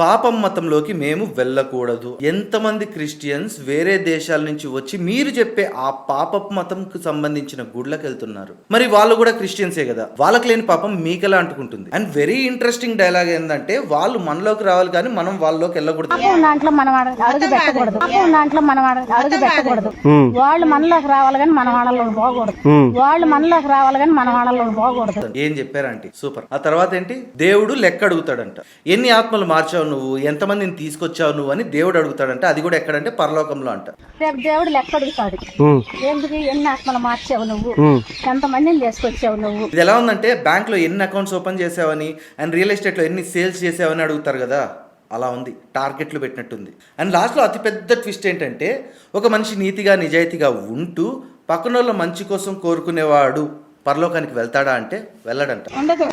పాపం మతంలోకి మేము వెళ్ళకూడదు. ఎంతమంది క్రిస్టియన్స్ వేరే దేశాల నుంచి వచ్చి మీరు చెప్పే ఆ పాపపు మతంకు సంబంధించిన గుడ్లకు వెళ్తున్నారు. మరి వాళ్ళు కూడా క్రిస్టియన్సే కదా, వాళ్ళకి లేని పాపం మీకెలా అంటుకుంటుంది? అండ్ వెరీ ఇంట్రెస్టింగ్ డైలాగ్ ఏంటంటే, వాళ్ళు మనలోకి రావాలి కానీ మనం వాళ్ళలోకి వెళ్ళకూడదు. వాళ్ళు మనలోకి రావాలి కానీ మన వాళ్ళలో పోకూడదు. వాళ్ళు మనలోకి రావాలి కానీ మన వాళ్ళలో పోకూడదు. ఏం చెప్పారంటే సూపర్. ఆ తర్వాత ఏంటి, దేవుడు లెక్క అడుగుతాడంట. ఎన్ని ఆత్మలు మార్చావు నువ్వు, ఎంతమందిని తీసుకొచ్చావు నువ్వు అని దేవుడు అడుగుతాడంట. అది కూడా ఎక్కడంటే పరలోకంలో అంట. రేపు దేవుడు లెక్క అడుగుతాడు, ఎందుకు ఎన్ని ఆత్మలు మార్చావు నువ్వు, ఎంతమందిని తీసుకొచ్చావు నువ్వు. ఇది ఎలా ఉందంటే, బ్యాంక్ లో ఎన్ని అకౌంట్స్ ఓపెన్ చేసావని అండ్ రియల్ ఎస్టేట్ లో ఎన్ని సేల్స్ చేసావని అడుగుతారు కదా, అలా ఉంది. టార్గెట్లు పెట్టినట్టుంది. అండ్ లాస్ట్లో అతిపెద్ద ట్విస్ట్ ఏంటంటే, ఒక మనిషి నీతిగా నిజాయితీగా ఉంటూ పక్కనోళ్ళ మంచి కోసం కోరుకునేవాడు పరలోకానికి వెళ్తాడా అంటే వెళ్ళడంట.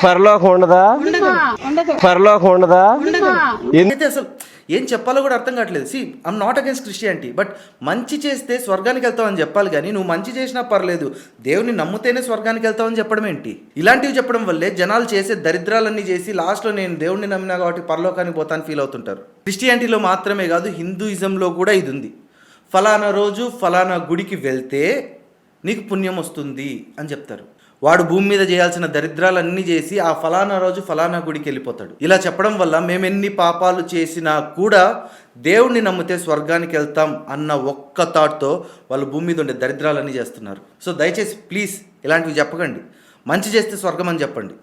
పరలోకం ఉండదా? పరలోకం ఉండదా? అయితే అసలు ఏం చెప్పాలో కూడా అర్థం కావట్లేదు. See I'm not against Christianity, but మంచి చేస్తే స్వర్గానికి వెళ్తావని చెప్పాలి కానీ నువ్వు మంచి చేసినా పర్లేదు, దేవుని నమ్ముతేనే స్వర్గానికి వెళ్తావని చెప్పడం ఏంటి? ఇలాంటివి చెప్పడం వల్లే జనాలు చేసే దరిద్రాలన్నీ చేసి లాస్ట్లో నేను దేవుడిని నమ్మినా కాబట్టి పరలోకానికి పోతాను ఫీల్ అవుతుంటారు. క్రిస్టియానిటీలో మాత్రమే కాదు, హిందూయిజంలో కూడా ఇది ఉంది. ఫలానా రోజు ఫలానా గుడికి వెళ్తే నీకు పుణ్యం వస్తుంది అని చెప్తారు. వాడు భూమి మీద చేయాల్సిన దరిద్రాలన్నీ చేసి ఆ ఫలానా రోజు ఫలానా గుడికి వెళ్ళిపోతాడు. ఇలా చెప్పడం వల్ల మేము ఎన్ని పాపాలు చేసినా కూడా దేవుణ్ణి నమ్మితే స్వర్గానికి వెళ్తాం అన్న ఒక్క థాట్తో వాళ్ళు భూమి మీద ఉండే దరిద్రాలన్నీ చేస్తున్నారు. సో దయచేసి ప్లీజ్ ఇలాంటివి చెప్పకండి. మంచి చేస్తే స్వర్గం అని చెప్పండి.